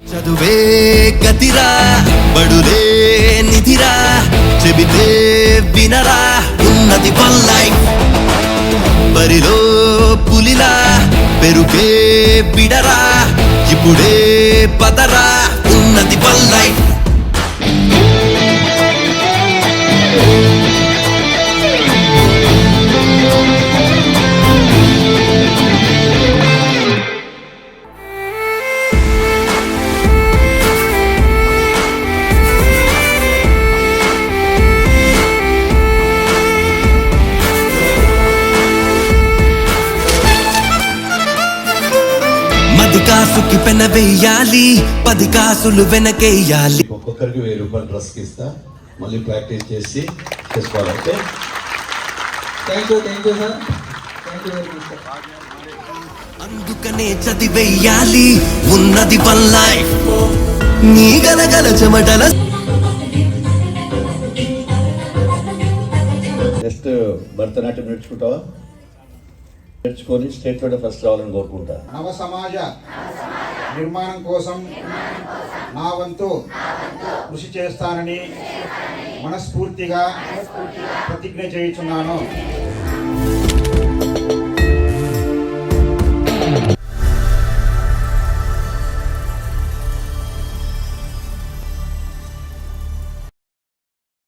చదువే గతిరా బడులే నిధిరా చెబితే వినరా ఉన్నది వన్ లైఫ్ బరిలో పులిలా పెరుగే బిడరా ఇప్పుడే పదరా ఉన్నది వన్ లైఫ్ మది కాసుకి పెన వేయాలి 10 కాసులు వెనకేయాలి ఒక్కొక్కరికి 1000 రూపాయలు డ్రెస్ ఇస్తా మళ్ళీ ప్రాక్టీస్ చేసి చేసుకోవాలంటే thank you sir very much sir. అందుకనే చదివేయాలి ఉన్నది వన్ లైఫ్ నీ గలగల చెమటల నెక్స్ట్ భరతనాట్యం నేర్చుకుంటావా నేర్చుకొని స్టేట్లోనే ఫస్ట్ రావాలని కోరుకుంటా. నవ సమాజ నిర్మాణం కోసం నా వంతు కృషి చేస్తానని మనస్ఫూర్తిగా ప్రతిజ్ఞ చేయుచున్నాను.